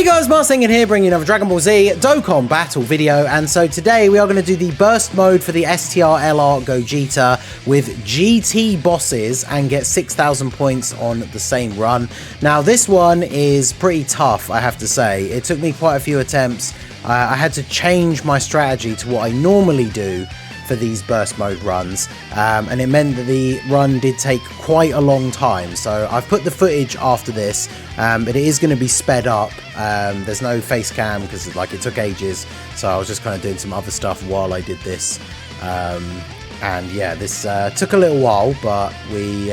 Hey guys, Marsingin here, bringing you another Dragon Ball Z Dokkan battle video, and so today we are going to do the burst mode for the STR-LR Gogeta with GT bosses and get 6,000 points on the same run. Now this one is pretty tough, I have to say. It took me quite a few attempts. I had to change my strategy to what I normally do for these burst mode runs, and it meant that the run did take quite a long time. So I've put the footage after this, but it is going to be sped up. There's no face cam because it took ages, so I was just kind of doing some other stuff while I did this, and yeah, this took a little while, but we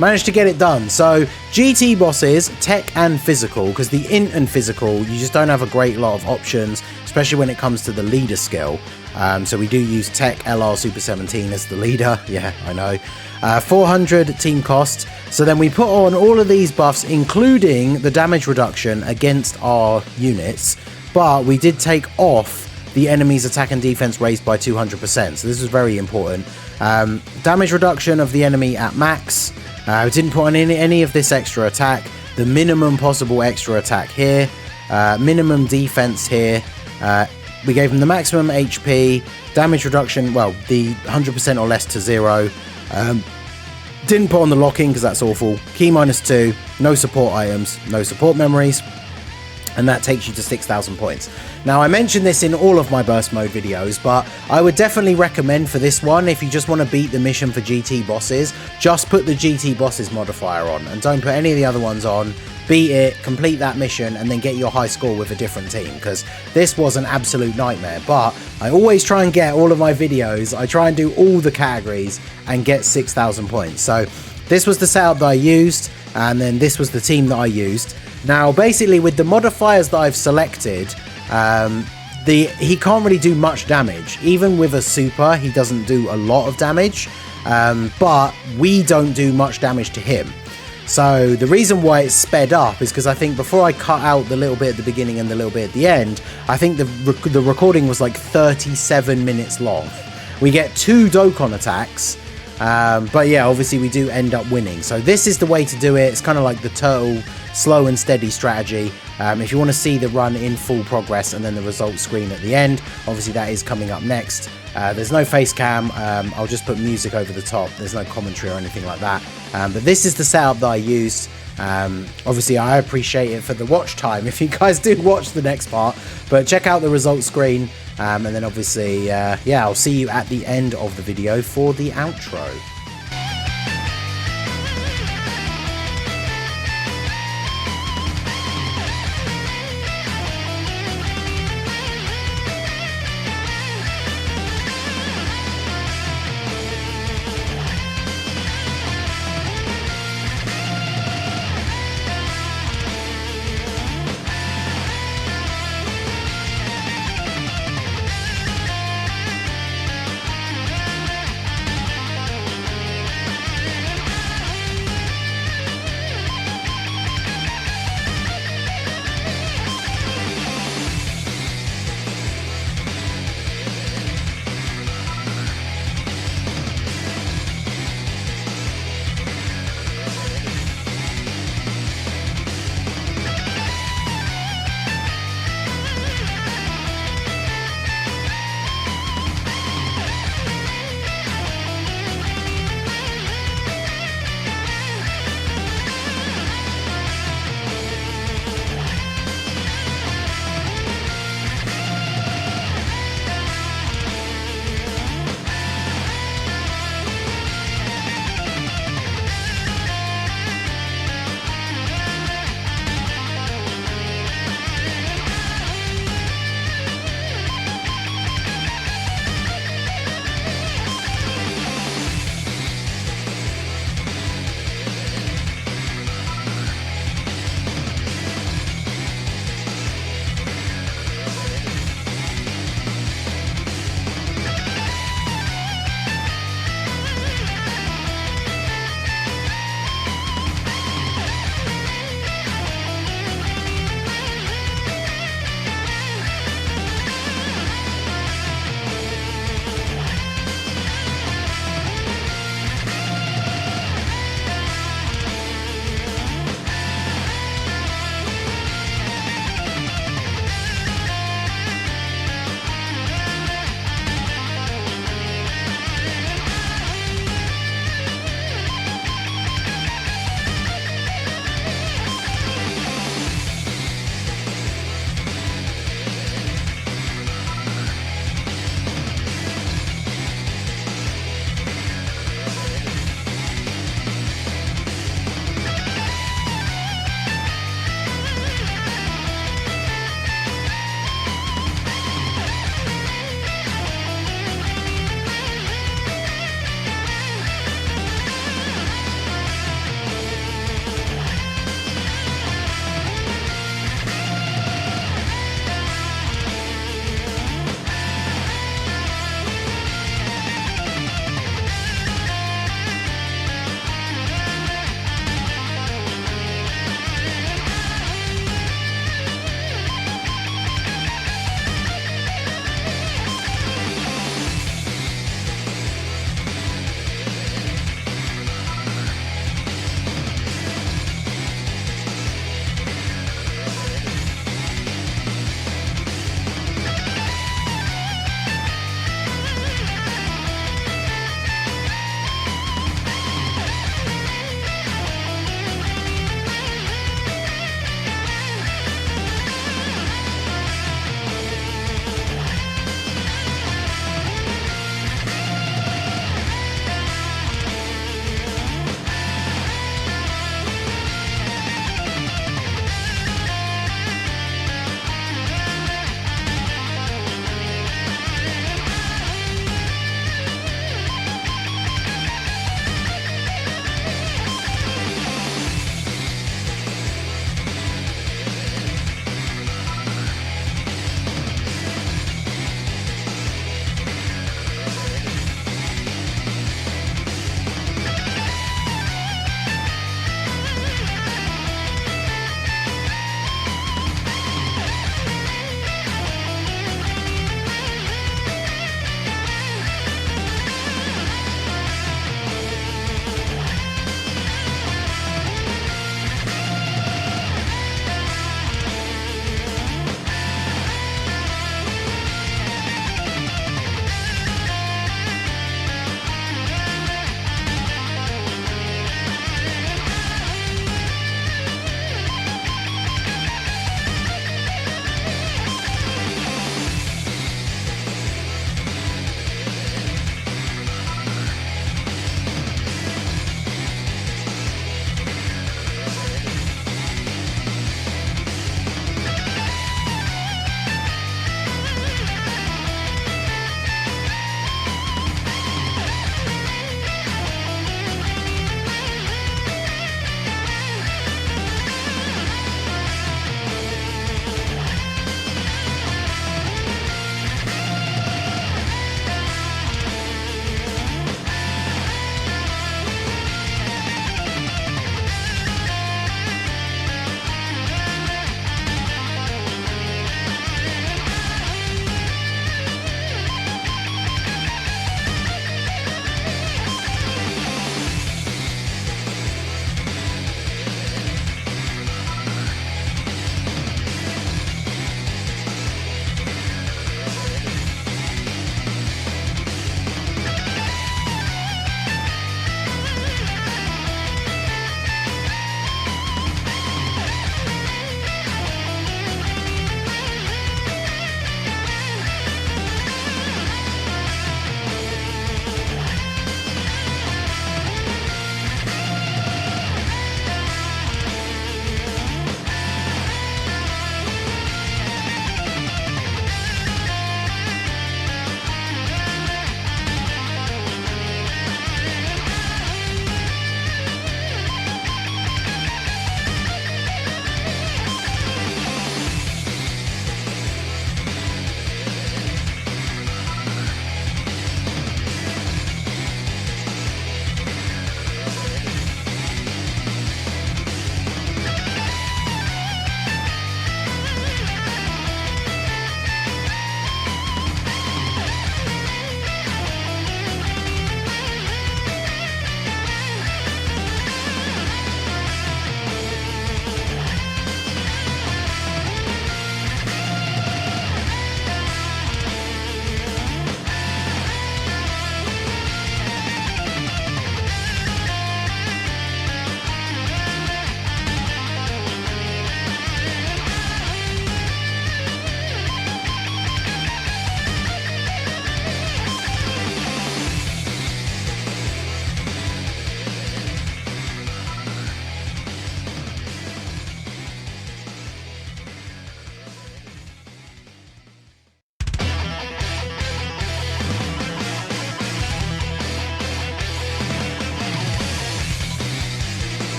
managed to get it done. So GT bosses, tech and physical, because the int and physical, you just don't have a great lot of options, especially when it comes to the leader skill. So we do use Tech LR Super 17 as the leader. Yeah, I know. 400 team cost. So then we put on all of these buffs, including the damage reduction against our units. But we did take off the enemy's attack and defense raised by 200%. So this is very important. Damage reduction of the enemy at max. We didn't put on any of this extra attack. The minimum possible extra attack here. Minimum defense here. We gave him the maximum HP, damage reduction, well, the 100% or less to 0. Didn't put on the locking because that's awful. Key -2, no support items, no support memories, and that takes you to 6,000 points. Now, I mentioned this in all of my burst mode videos, but I would definitely recommend for this one, if you just want to beat the mission for GT bosses, just put the GT bosses modifier on and don't put any of the other ones on. Beat it, complete that mission, and then get your high score with a different team, because this was an absolute nightmare. But I always try and get all of my videos, I try and do all the categories and get 6,000 points. So this was the setup that I used, and then this was the team that I used. Now basically with the modifiers that I've selected, he can't really do much damage. Even with a super, he doesn't do a lot of damage, but we don't do much damage to him. So the reason why it's sped up is because I think before I cut out the little bit at the beginning and the little bit at the end, I think the recording was like 37 minutes long. We get 2 Dokkan attacks, but yeah, obviously we do end up winning. So this is the way to do it. It's kind of like the turtle slow and steady strategy. If you want to see the run in full progress and then the results screen at the end, obviously that is coming up next. There's no face cam. I'll just put music over the top. There's no commentary or anything like that. But this is the setup that I used. Obviously I appreciate it for the watch time if you guys do watch the next part, but check out the results screen, and then obviously yeah, I'll see you at the end of the video for the outro.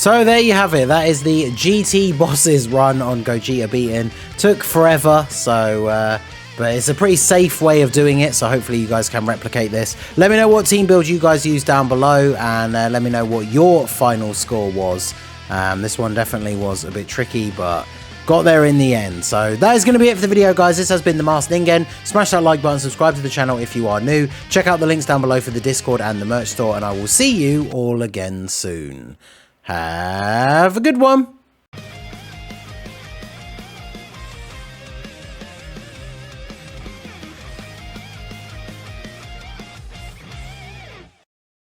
So there you have it. That is the GT bosses run on Gogeta Beaten. Took forever, so but it's a pretty safe way of doing it, so hopefully you guys can replicate this. Let me know what team build you guys use down below, and let me know what your final score was. This one definitely was a bit tricky, but got there in the end. So that is going to be it for the video, guys. This has been the Masked Ningen. Smash that like button, subscribe to the channel if you are new. Check out the links down below for the Discord and the merch store, and I will see you all again soon. Have a good one.